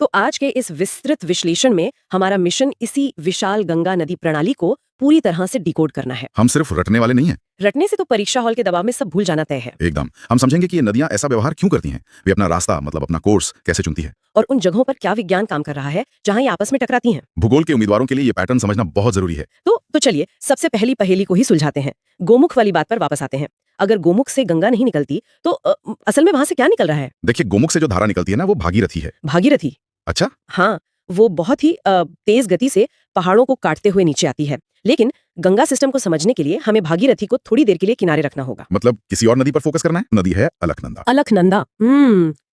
तो आज के इस विस्तृत विश्लेषण में हमारा मिशन इसी विशाल गंगा नदी प्रणाली को पूरी तरह से डिकोड करना है। हम सिर्फ रटने वाले नहीं हैं। रटने से तो परीक्षा हॉल के दबाव में सब भूल जाना तय है। एकदम। हम समझेंगे कि ये नदियां ऐसा व्यवहार क्यों करती हैं, वे अपना रास्ता मतलब अपना कोर्स कैसे चुनती है, और उन जगहों पर क्या विज्ञान काम कर रहा है जहां ये आपस में टकराती हैं। भूगोल के उम्मीदवारों के लिए ये पैटर्न समझना बहुत जरूरी है। तो चलिए सबसे पहली पहेली को ही सुलझाते हैं। गोमुख वाली बात पर वापस आते हैं। अगर गोमुख से गंगा नहीं निकलती तो असल में वहां से क्या निकल रहा है? देखिए, गोमुख से जो धारा निकलती है ना, वो भागीरथी है। भागीरथी? अच्छा। हाँ, वो बहुत ही तेज गति से पहाड़ों को काटते हुए नीचे आती है। लेकिन गंगा सिस्टम को समझने के लिए हमें भागीरथी को थोड़ी देर के लिए किनारे रखना होगा। मतलब किसी और नदी पर फोकस करना है। नदी है अलकनंदा। अलकनंदा।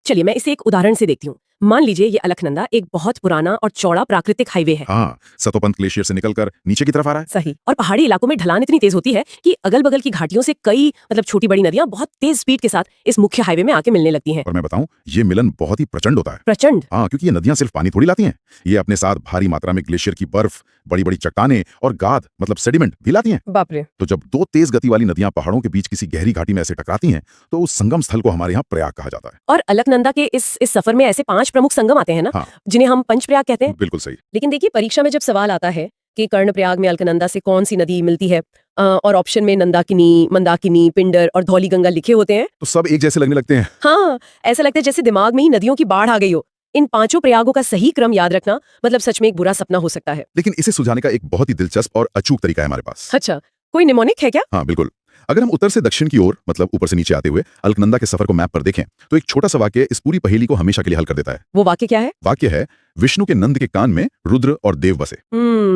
चलिए मैं इसे एक उदाहरण से देखती हूँ। मान लीजिए ये अलकनंदा एक बहुत पुराना और चौड़ा प्राकृतिक हाईवे है। हाँ, सतोपंथ ग्लेशियर से निकलकर नीचे की तरफ आ रहा है। सही। और पहाड़ी इलाकों में ढलान इतनी तेज होती है कि अगल बगल की घाटियों से कई छोटी बड़ी नदियां बहुत तेज स्पीड के साथ इस मुख्य हाईवे में आके मिलने लगती हैं। और मैं बताऊं, ये मिलन बहुत ही प्रचंड होता है। प्रचंड? हाँ, क्योंकि ये नदियां सिर्फ पानी थोड़ी लाती हैं, ये अपने साथ भारी मात्रा में ग्लेशियर की बर्फ, बड़ी बड़ी चट्टानें और गाद मतलब सेडिमेंट भी लाती हैं। बाप रे। तो जब दो तेज गति वाली नदियां पहाड़ों के बीच किसी गहरी घाटी में ऐसे टकराती हैं, तो उस संगम स्थल को हमारे यहाँ प्रयाग कहा जाता है। और अलकनंदा के इस सफर में ऐसे 5 प्रमुख संगम आते हैं ना, हाँ। जिन्हें हम पंचप्रयाग कहते हैं। बिल्कुल सही। लेकिन देखिए, परीक्षा में जब सवाल आता है कि कर्णप्रयाग में अलकनंदा से कौन सी नदी मिलती है, और ऑप्शन में नंदाकिनी, मंदाकिनी, पिंडर और धौलीगंगा लिखे होते हैं, तो सब एक जैसे लगने लगते हैं। हाँ, ऐसा लगता है जैसे दिमाग में ही नदियों की बाढ़ आ गई हो। इन 5 प्रयागों का सही क्रम याद रखना मतलब सच में एक बुरा सपना हो सकता है। लेकिन इसे सुलझाने का एक बहुत ही दिलचस्प और अचूक तरीका है हमारे पास। अच्छा, कोई निमोनिक है क्या? हाँ बिल्कुल। अगर हम उत्तर से दक्षिण की ओर मतलब ऊपर से नीचे आते हुए अलकनंदा के सफर को मैप पर देखें, तो एक छोटा सा वाक्य इस पूरी पहेली को हमेशा के लिए हल कर देता है। वो वाक्य क्या है? वाक्य है, विष्णु के नंद के कान में रुद्र और देव बसे।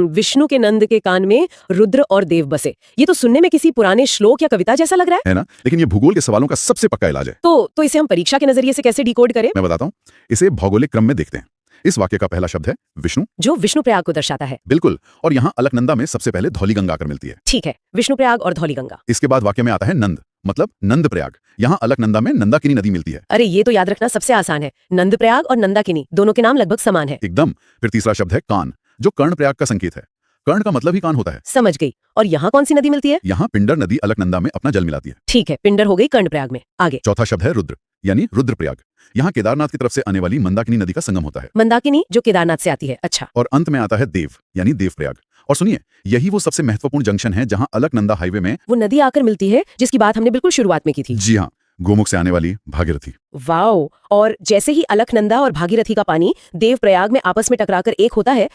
विष्णु के नंद के कान में रुद्र और देव बसे। ये तो सुनने में किसी पुराने श्लोक या कविता जैसा लग रहा है ना? लेकिन ये भूगोल के सवालों का सबसे पक्का इलाज है। तो इसे हम परीक्षा के नजरिए से कैसे डिकोड करें? मैं बताता हूँ। इसे भौगोलिक क्रम में देखते हैं। इस वाक्य का पहला शब्द है विष्णु, जो विष्णु प्रयाग को दर्शाता है। बिल्कुल। और यहाँ अलकनंदा में सबसे पहले धौलीगंगा आकर मिलती है। ठीक है, विष्णु प्रयाग और धौलीगंगा। इसके बाद वाक्य में आता है नंद, मतलब नंद प्रयाग। यहाँ अलकनंदा में नंदाकिनी नदी मिलती है। अरे ये तो याद रखना सबसे आसान है। नंद प्रयाग और नंदाकिनी दोनों के नाम लगभग समान है। एकदम। फिर तीसरा शब्द है कान, जो कर्ण प्रयाग का संकेत है। कर्ण का मतलब ही कान होता है। समझ गई। और यहाँ कौन सी नदी मिलती है? यहाँ पिंडर नदी अलकनंदा में अपना जल मिलाती है। ठीक है, पिंडर हो गई कर्णप्रयाग में। आगे चौथा शब्द है रुद्र, यानी रुद्रप्रयाग। यहाँ केदारनाथ की तरफ से आने वाली मंदाकिनी नदी का संगम होता है। मंदाकिनी जो केदारनाथ से आती है। अच्छा। और अंत में आता है देव, यानी देवप्रयाग। और सुनिए, यही वो सबसे महत्वपूर्ण जंक्शन है जहाँ अलकनंदा हाईवे में वो नदी आकर मिलती है जिसकी बात हमने बिल्कुल शुरुआत में की थी। जी हाँ, गोमुख से आने वाली भागीरथी। वाओ। और जैसे ही अलकनंदा और भागीरथी का पानी देवप्रयाग में आपस में टकराकर एक होता है,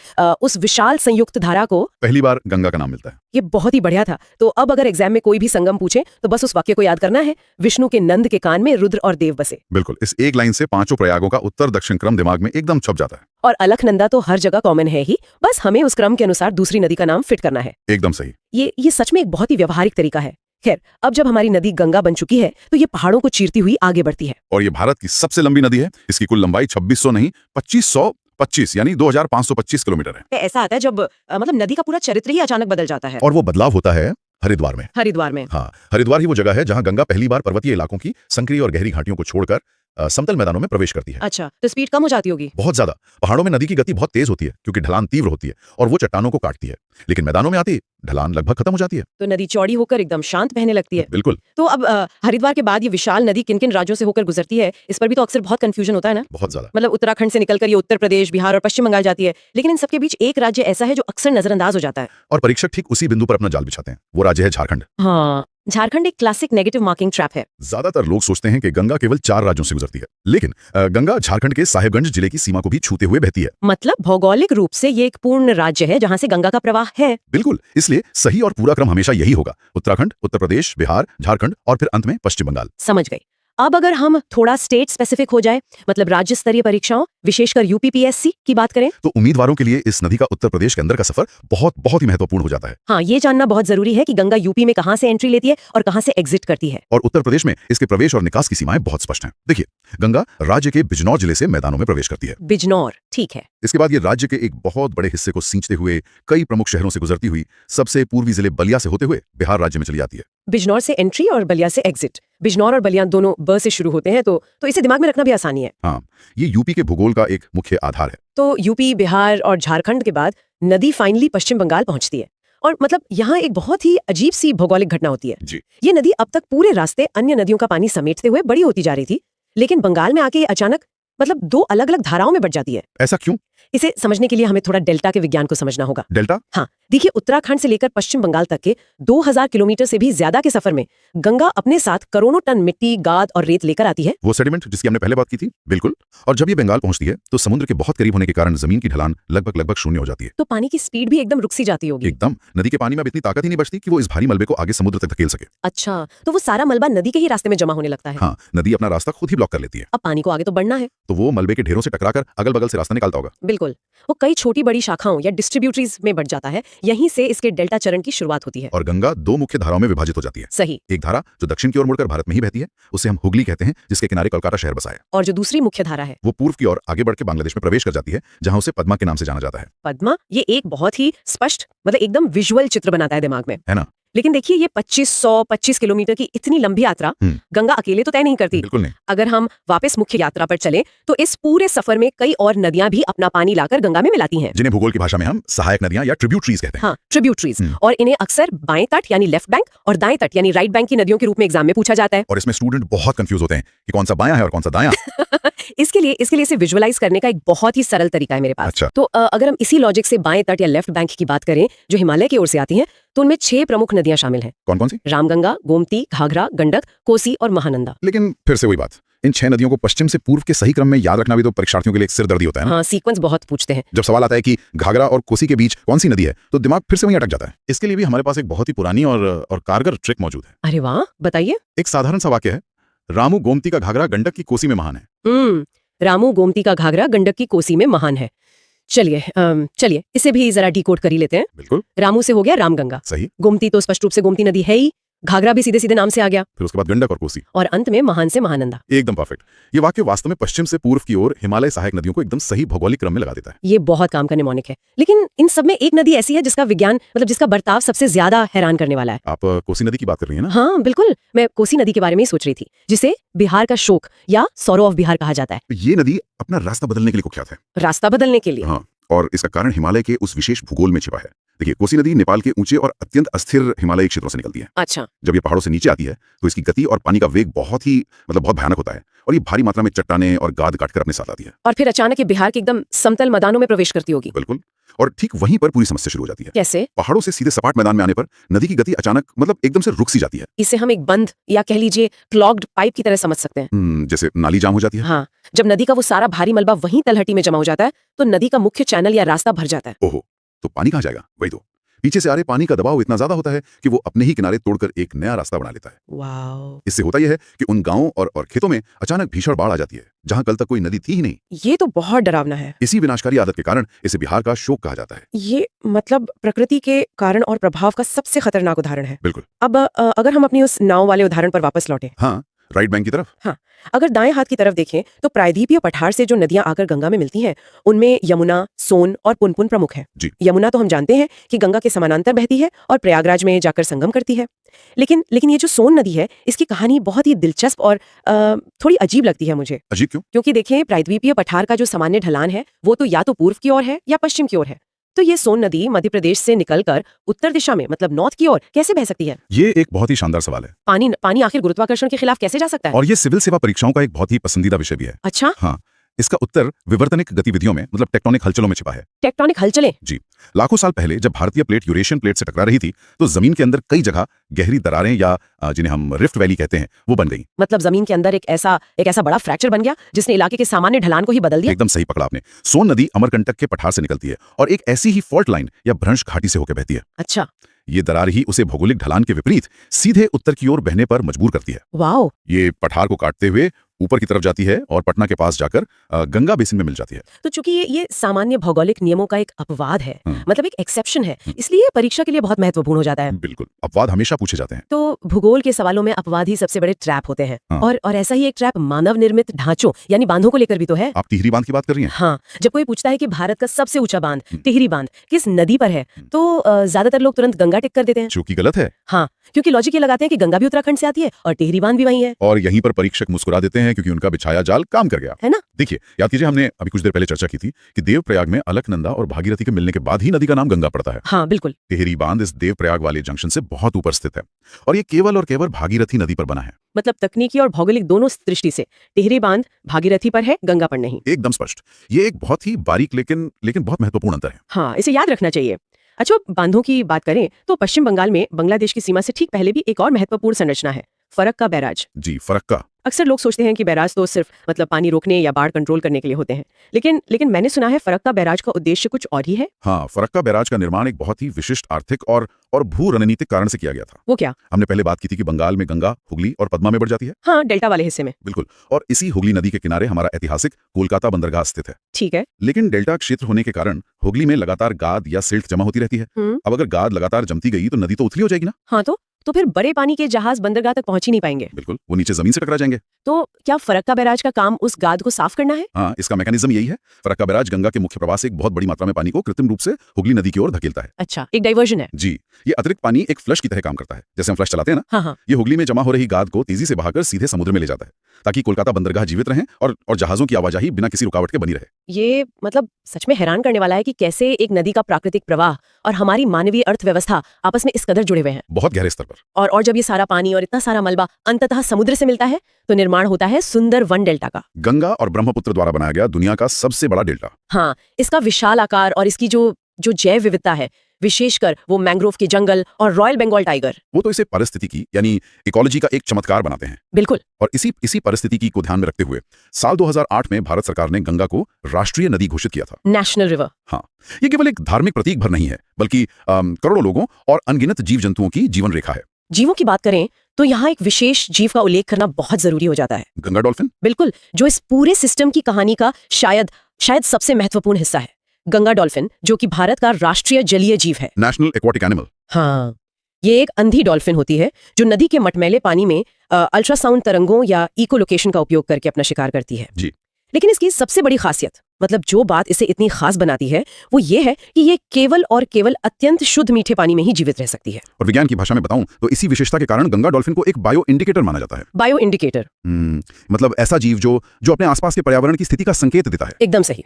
उस विशाल संयुक्त धारा को पहली बार गंगा का नाम मिलता है। ये बहुत ही बढ़िया था। तो अब अगर एग्जाम में कोई भी संगम पूछे तो बस उस वाक्य को याद करना है, विष्णु के नंद के कान में रुद्र और देव बसे। बिल्कुल। इस एक लाइन से 5 प्रयागों का उत्तर दक्षिण क्रम दिमाग में एकदम छप जाता है। और अलकनंदा तो हर जगह कॉमन है ही, बस हमें उस क्रम के अनुसार दूसरी नदी का नाम फिट करना है। एकदम सही। ये सच में एक बहुत ही व्यवहारिक तरीका है। खैर, अब जब हमारी नदी गंगा बन चुकी है तो ये पहाड़ों को चीरती हुई आगे बढ़ती है। और ये भारत की सबसे लंबी नदी है। इसकी कुल लंबाई 2600 नहीं 2525 यानी 2525 किलोमीटर है। ऐसा आता है जब मतलब नदी का पूरा चरित्र ही अचानक बदल जाता है। और वो बदलाव होता है हरिद्वार में। हरिद्वार में? हाँ, हरिद्वार ही वो जगह है जहाँ गंगा पहली बार पर्वतीय इलाकों की संकरी और गहरी घाटियों को छोड़कर समतल मैदानों में प्रवेश करती है। अच्छा, तो स्पीड कम हो जाती होगी? बहुत ज्यादा। पहाड़ों में नदी की गति बहुत तेज होती है क्योंकि ढलान तीव्र होती है और वो चट्टानों को काटती है। लेकिन मैदानों में आती ढलान लगभग खत्म हो जाती है, तो नदी चौड़ी होकर एकदम शांत बहने लगती है। बिल्कुल। तो अब हरिद्वार के बाद ये विशाल नदी किन किन राज्यों से होकर गुजरती है, इस पर भी तो अक्सर बहुत कंफ्यूजन होता है ना? बहुत ज्यादा। मतलब उत्तराखंड से निकलकर ये उत्तर प्रदेश, बिहार और पश्चिम बंगाल जाती है, लेकिन इन सबके बीच एक राज्य ऐसा है जो अक्सर नजरअंदाज हो जाता है। और परीक्षक ठीक उसी बिंदु पर अपना जाल बिछाते हैं। वो राज्य है झारखंड। हाँ, झारखंड एक क्लासिक नेगेटिव मार्किंग ट्रैप है। ज्यादातर लोग सोचते हैं कि गंगा केवल 4 राज्यों से गुजरती है, लेकिन गंगा झारखंड के साहेबगंज जिले की सीमा को भी छूते हुए बहती है। मतलब भौगोलिक रूप से ये एक पूर्ण राज्य है जहाँ से गंगा का प्रवाह है। बिल्कुल। इसलिए सही और पूरा क्रम हमेशा यही होगा, उत्तराखंड, उत्तर प्रदेश, बिहार, झारखंड और फिर अंत में पश्चिम बंगाल। समझ गई। अब अगर हम थोड़ा स्टेट स्पेसिफिक हो जाए, मतलब राज्य स्तरीय परीक्षाओं विशेषकर यूपीपीएससी की बात करें, तो उम्मीदवारों के लिए इस नदी का उत्तर प्रदेश के अंदर का सफर बहुत ही महत्वपूर्ण हो जाता है। हाँ, ये जानना बहुत जरूरी है कि गंगा यूपी में कहाँ से एंट्री लेती है और कहाँ से एग्जिट करती है। और उत्तर प्रदेश में इसके प्रवेश और निकास की सीमाएं बहुत स्पष्ट हैं। देखिए, गंगा राज्य के बिजनौर जिले से मैदानों में प्रवेश करती है। बिजनौर, ठीक है। इसके बाद ये राज्य के एक बहुत बड़े हिस्से को सींचते हुए कई प्रमुख शहरों से गुजरती हुई सबसे पूर्वी जिले बलिया से होते हुए बिहार राज्य में चली जाती है। बिजनौर से एंट्री और बलिया से एग्जिट। बिजनौर और बलिया दोनों ब से शुरू होते हैं, तो इसे दिमाग में रखना भी आसानी है। हाँ, ये यूपी के भूगोल का एक मुख्य आधार है। तो यूपी, बिहार और झारखंड के बाद नदी फाइनली पश्चिम बंगाल पहुंचती है। और मतलब यहाँ एक बहुत ही अजीब सी भौगोलिक घटना होती है जी। ये नदी अब तक पूरे रास्ते अन्य नदियों का पानी समेटते हुए बड़ी होती जा रही थी, लेकिन बंगाल में आके अचानक मतलब दो अलग अलग धाराओं में बट जाती है। ऐसा क्यों? इसे समझने के लिए हमें थोड़ा डेल्टा के विज्ञान को समझना होगा। डेल्टा? हाँ, देखिए उत्तराखंड से लेकर पश्चिम बंगाल तक के 2000 किलोमीटर से भी ज्यादा के सफर में गंगा अपने साथ करोड़ों टन मिट्टी, गाद और रेत लेकर आती है। वो सेडिमेंट जिसकी हमने पहले बात की थी, बिल्कुल। और जब ये बंगाल पहुंचती है तो समुद्र के बहुत करीब होने के कारण जमीन की ढलान लगभग शून्य हो जाती है। तो पानी की स्पीड भी एकदम रुक सी जाती होगी। एकदम। नदी के पानी में अब इतनी ताकत ही नहीं बचती कि वो इस भारी मलबे को आगे समुद्र तक धकेल सके। अच्छा, तो वो सारा मलबा नदी के ही रास्ते में जमा होने लगता है। हाँ, नदी अपना रास्ता खुद ही ब्लॉक कर लेती है। अब पानी को आगे तो बढ़ना है, तो वो मलबे के ढेरों से टकराकर अगल बगल से रास्ता निकालता होगा। बिल्कुल। वो कई छोटी बड़ी शाखाओं या डिस्ट्रीब्यूटरीज में बढ़ जाता है। यहीं से इसके डेल्टा चरण की शुरुआत होती है। और गंगा दो मुख्य धाराओं में विभाजित हो जाती है। सही। एक धारा जो दक्षिण की ओर मुड़कर भारत में ही बहती है, उसे हम हुगली कहते हैं, जिसके किनारे कोलकाता शहर बसा है। और जो दूसरी मुख्य धारा है वो पूर्व की ओर आगे बढ़ के बांग्लादेश में प्रवेश कर जाती है, जहां उसे पद्मा के नाम से जाना जाता है। पद्मा, ये एक बहुत ही स्पष्ट, मतलब एकदम विजुअल चित्र बनाता है दिमाग में, है ना? लेकिन देखिए ये 2525 किलोमीटर की इतनी लंबी यात्रा गंगा अकेले तो तय नहीं करती। बिल्कुल नहीं। अगर हम वापस मुख्य यात्रा पर चले तो इस पूरे सफर में कई और नदियां भी अपना पानी लाकर गंगा में मिलाती हैं, जिन्हें भूगोल की भाषा में हम सहायक नदियां या ट्रिब्यूटरीज कहते हैं। हाँ, ट्रिब्यूटरीज। और इन्हें अक्सर बाएं तट यानी लेफ्ट बैंक और दाएं तट यानी राइट बैंक की नदियों के रूप में एग्जाम में पूछा जाता है। और इसमें स्टूडेंट बहुत कंफ्यूज होते हैं कि कौन सा बायां है और कौन सा दायां। इसके लिए इसे विजुअलाइज करने का एक बहुत ही सरल तरीका है मेरे पास। अच्छा। तो अगर हम इसी लॉजिक से बाएं तट या लेफ्ट बैंक की बात करें जो हिमालय की ओर से आती हैं, तो उनमें 6 प्रमुख नदियां शामिल हैं। कौन कौन सी? रामगंगा, गोमती, घाघरा, गंडक, कोसी और महानंदा। लेकिन फिर से वही बात, इन 6 नदियों को पश्चिम से पूर्व के सही क्रम में याद रखना भी तो परीक्षार्थियों के लिए एक सिरदर्दी होता है ना? हाँ, सीक्वेंस बहुत पूछते हैं। जब सवाल आता है कि घाघरा और कोसी के बीच कौन सी नदी है, तो दिमाग फिर से वहीं अटक जाता है। इसके लिए भी हमारे पास एक बहुत ही पुरानी और कारगर ट्रिक मौजूद है। अरे वाह, बताइए। एक साधारण सा वाक्य है, रामू गोमती का घाघरा गंडक की कोसी में महान है। रामू गोमती का घाघरा गंडक की कोसी में महान है। चलिए इसे भी जरा डिकोड कर ही लेते हैं। बिल्कुल। रामू से हो गया रामगंगा, सही। गोमती तो स्पष्ट रूप से गोमती नदी है ही, घाघरा भी सीधे सीधे नाम से आ गया, फिर उसके बाद गंडक और कोसी, और अंत में महान से महानंदा। एकदम परफेक्ट। ये वाक्य वास्तव में पश्चिम से पूर्व की ओर हिमालय सहायक नदियों को एकदम सही भौगोलिक क्रम में लगा देता है। ये बहुत काम का निमोनिक है। लेकिन इन सब में एक नदी ऐसी है जिसका विज्ञान, मतलब जिसका बर्ताव सबसे ज्यादा हैरान करने वाला है। आप कोसी नदी की बात कर रही हैं ना? हाँ बिल्कुल, मैं कोसी नदी के बारे में ही सोच रही थी, जिसे बिहार का शोक या सौरो ऑफ बिहार कहा जाता है। ये नदी अपना रास्ता बदलने के लिए कुख्यात है। रास्ता बदलने के लिए? हाँ, और इसका कारण हिमालय के उस विशेष भूगोल में छिपा है। देखिए, कोसी नदी नेपाल के ऊंचे और अत्यंत अस्थिर हिमालयी क्षेत्रों से निकलती है। अच्छा। जब ये पहाड़ों से नीचे आती है तो इसकी गति और पानी का वेग बहुत भयानक होता है, और ये भारी मात्रा में चट्टाने और गाद काटकर अपने साथ आती है। और फिर अचानक ये बिहार के एकदम समतल मैदानों में प्रवेश करती होगी। बिल्कुल। और ठीक वहीं पर पूरी समस्या शुरू हो जाती है। कैसे? पहाड़ों से सीधे सपाट मैदान में आने पर नदी की गति अचानक एकदम से रुक सी जाती है। इसे हम एक बंद या कह लीजिए क्लॉग्ड पाइप की तरह समझ सकते हैं। जैसे नाली जाम हो जाती है। हाँ, जब नदी का वो सारा भारी मलबा वहीं तलहटी में जमा हो जाता है तो नदी का मुख्य चैनल या रास्ता भर जाता है। ओहो, तो पानी कहाँ जाएगा? वही तो, पीछे से आ रहे पानी का दबाव इतना ज्यादा होता है कि वो अपने ही किनारे तोड़कर एक नया रास्ता बना लेता है। वाओ। इससे होता यह है कि उन गांवों और खेतों में अचानक भीषण बाढ़ आ जाती है, जहां कल तक कोई नदी थी ही नहीं। ये तो बहुत डरावना है। इसी विनाशकारी आदत के कारण इसे बिहार का शोक कहा जाता है। ये मतलब प्रकृति के कारण और प्रभाव का सबसे खतरनाक उदाहरण है। बिल्कुल। अब अगर हम अपनी उस नाव वाले उदाहरण पर वापस लौटे। हाँ, राइट बैंक की तरफ। हाँ, अगर दाएं हाथ की तरफ देखें तो प्रायद्वीपीय पठार से जो नदियां आकर गंगा में मिलती हैं, उनमें यमुना, सोन और पुनपुन प्रमुख हैं। जी। यमुना तो हम जानते हैं कि गंगा के समानांतर बहती है और प्रयागराज में जाकर संगम करती है। लेकिन ये जो सोन नदी है, इसकी कहानी बहुत ही दिलचस्प और थोड़ी अजीब लगती है मुझे। अजीब क्यों? क्योंकि देखिए, प्रायद्वीपीय पठार का जो सामान्य ढलान है वो तो या तो पूर्व की ओर है या पश्चिम की ओर है। तो ये सोन नदी मध्य प्रदेश से निकलकर उत्तर दिशा में, मतलब नॉर्थ की ओर कैसे बह सकती है? ये एक बहुत ही शानदार सवाल है। पानी आखिर गुरुत्वाकर्षण के खिलाफ कैसे जा सकता है? और ये सिविल सेवा परीक्षाओं का एक बहुत ही पसंदीदा विषय भी है। अच्छा। हाँ, इसका उत्तर विवर्तनिक गतिविधियों में, टेक्टोनिक हलचलों में छिपा है। टेक्टोनिक हलचलें? जी। लाखों साल पहले जब भारतीय प्लेट यूरेशियन प्लेट से टकरा रही थी, तो जमीन के अंदर कई जगह गहरी दरारें या जिन्हें हम रिफ्ट वैली कहते हैं, वो बन गई। मतलब जमीन के अंदर एक ऐसा बड़ा फ्रैक्चर बन गया जिसने इलाके के सामान्य ढलान को ही बदल दिया। एकदम सही पकड़ा आपने। सोन नदी अमरकंटक के पठार से निकलती है और एक ऐसी ही फॉल्ट लाइन या भ्रंश घाटी से होकर बहती है। अच्छा। ये दरार ही उसे भौगोलिक ढलान के विपरीत सीधे उत्तर की ओर बहने पर मजबूर करती है। वाओ। ये पठार को काटते हुए ऊपर की तरफ जाती है और पटना के पास जाकर गंगा बेसिन में मिल जाती है। तो चूंकि ये सामान्य भौगोलिक नियमों का एक अपवाद है, मतलब एक एक्सेप्शन है, इसलिए परीक्षा के लिए बहुत महत्वपूर्ण हो जाता है। बिल्कुल, अपवाद हमेशा पूछे जाते हैं। तो भूगोल के सवालों में अपवाद ही सबसे बड़े ट्रैप होते हैं। और ऐसा ही एक ट्रैप मानव निर्मित ढांचों यानी बांधों को लेकर भी तो है। आप टिहरी बांध की बात कर रही हैं? हाँ, जब कोई पूछता है कि भारत का सबसे ऊंचा बांध टिहरी बांध किस नदी पर है, तो ज्यादातर लोग तुरंत गंगा टिक कर देते हैं, जो कि गलत है। हाँ, क्योंकि लॉजिक ये लगाते हैं कि गंगा भी उत्तराखंड से आती है और टिहरी बांध भी वहीं है। और यहीं पर परीक्षक मुस्कुरा देते हैं हैं क्योंकि उनका बिछाया जाल काम कर गया, है ना? देखिए, याद कीजिए हमने अभी कुछ देर पहले चर्चा की थी कि देवप्रयाग में अलकनंदा और भागीरथी के मिलने के बाद ही नदी का नाम गंगा पड़ता है। हाँ बिल्कुल। टिहरी बांध इस देवप्रयाग वाले जंक्शन से बहुत ऊपर स्थित है और ये केवल और केवल भागीरथी नदी पर बना है। मतलब तकनीकी और भौगोलिक दोनों दृष्टि से टिहरी बांध भागीरथी पर है, गंगा पर नहीं। एकदम स्पष्ट। ये एक बहुत ही बारीक लेकिन बहुत महत्वपूर्ण अंतर है। हाँ, इसे याद रखना चाहिए। अच्छा, बांधों की बात करें तो पश्चिम बंगाल में बांग्लादेश की सीमा से ठीक पहले भी एक और महत्वपूर्ण संरचना है, फरक्का बैराज। जी, फरक्का। अक्सर लोग सोचते हैं कि बैराज तो सिर्फ मतलब पानी रोकने या बाढ़ कंट्रोल करने के लिए होते हैं, लेकिन मैंने सुना है फरक्का बैराज का उद्देश्य कुछ और ही है। हाँ, फरक्का बैराज का निर्माण एक बहुत ही विशिष्ट आर्थिक और भू रणनीतिक कारण से किया गया था। वो क्या? हमने पहले बात की थी कि बंगाल में गंगा, हुगली और पद्मा में बढ़ जाती है। हाँ, डेल्टा वाले हिस्से में। बिल्कुल, और इसी हुगली नदी के किनारे हमारा ऐतिहासिक कोलकाता बंदरगाह स्थित है। ठीक है। लेकिन डेल्टा क्षेत्र होने के कारण हुगली में लगातार गाद या सिल्ट जमा होती रहती है। अब अगर गाद लगातार जमती गई तो नदी तो उथली हो जाएगी ना। हाँ, तो फिर बड़े पानी के जहाज बंदरगाह तक पहुंच ही नहीं पाएंगे। बिल्कुल, वो नीचे जमीन से टकरा जाएंगे। तो क्या फरक्का बैराज का काम उस गाद को साफ करना है? हाँ, इसका मैकेनिज्म यही है। फरक्का बैराज गंगा के मुख्य प्रवाह से एक बहुत बड़ी मात्रा में पानी को कृत्रिम रूप से हुगली नदी की ओर धकेलता है। अच्छा, एक डाइवर्जन है। जी, ये अतिरिक्त पानी एक फ्लश की तरह काम करता है। जैसे हम फ्लश चलाते हैं ना, हाँ। ये हुगली में जमा हो रही गाद को तेजी से बहाकर सीधे समुद्र में ले जाता है ताकि कोलकाता बंदरगाह जीवित रहे और जहाजों की आवाजाही बिना किसी रुकावट के बनी रहे। ये मतलब सच में हैरान करने वाला है कि कैसे एक नदी का प्राकृतिक प्रवाह और हमारी मानवीय अर्थव्यवस्था आपस में इस कदर जुड़े हुए हैं। बहुत गहरे स्तर पर। और जब ये सारा पानी और इतना सारा मलबा अंततः समुद्र से मिलता है तो निर्माण होता है सुंदर वन डेल्टा का। गंगा और ब्रह्मपुत्र द्वारा बनाया गया दुनिया का सबसे बड़ा डेल्टा। हाँ, इसका विशाल आकार और इसकी जो जैव विविधता है, विशेषकर वो मैंग्रोव के जंगल और रॉयल बंगाल टाइगर, वो तो इसे पारिस्थितिकी यानी इकोलॉजी का एक चमत्कार बनाते हैं। बिल्कुल। और इसी परिस्थिति को ध्यान में रखते हुए साल 2008 में भारत सरकार ने गंगा को राष्ट्रीय नदी घोषित किया था, नेशनल रिवर। हाँ, ये केवल एक धार्मिक प्रतीक भर नहीं है बल्कि करोड़ों लोगों और अनगिनत जीव जंतुओं की जीवन रेखा है। जीवों की बात करें तो यहाँ एक विशेष जीव का उल्लेख करना बहुत जरूरी हो जाता है। गंगा डॉल्फिन। बिल्कुल, जो इस पूरे सिस्टम की कहानी का शायद सबसे महत्वपूर्ण हिस्सा है। गंगा डॉल्फिन जो कि भारत का राष्ट्रीय जलीय जीव है, नेशनल एक्वाटिक एनिमल। हाँ, ये एक अंधी डॉल्फिन होती है जो नदी के मटमैले पानी में अल्ट्रासाउंड तरंगों या इकोलोकेशन का उपयोग करके अपना शिकार करती है। जी। लेकिन इसकी सबसे बड़ी खासियत, मतलब जो बात इसे इतनी खास बनाती है, वो ये है कि ये केवल और केवल अत्यंत शुद्ध मीठे पानी में ही जीवित रह सकती है। और विज्ञान की भाषा में बताऊं तो इसी विशेषता के कारण गंगा डॉल्फिन को एक बायो इंडिकेटर माना जाता है। बायो इंडिकेटर मतलब ऐसा जीव जो अपने आसपास के पर्यावरण की स्थिति का संकेत देता है। एकदम सही।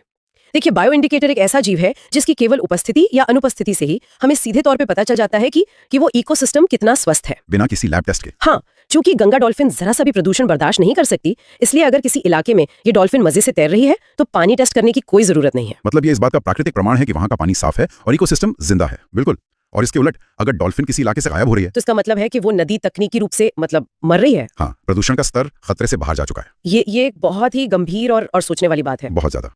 देखिए, बायो इंडिकेटर एक ऐसा जीव है जिसकी केवल उपस्थिति या अनुपस्थिति से ही हमें सीधे तौर पे पता चल जाता है कि वो इकोसिस्टम कितना स्वस्थ है, बिना किसी लैब टेस्ट के। हाँ, चूंकि गंगा डॉल्फिन जरा सा भी प्रदूषण बर्दाश्त नहीं कर सकती, इसलिए अगर किसी इलाके में ये डॉल्फिन मजे से तैर रही है तो पानी टेस्ट करने की कोई जरूरत नहीं है। मतलब ये इस बात का प्राकृतिक प्रमाण है कि वहां का पानी साफ है और इकोसिस्टम जिंदा है। बिल्कुल। और इसके उलट अगर डॉल्फिन किसी इलाके से गायब हो रही है तो इसका मतलब है कि वो नदी तकनीकी रूप से मतलब मर रही है। हाँ, प्रदूषण का स्तर खतरे से बाहर जा चुका है। ये एक बहुत ही गंभीर और सोचने वाली बात है। बहुत ज्यादा।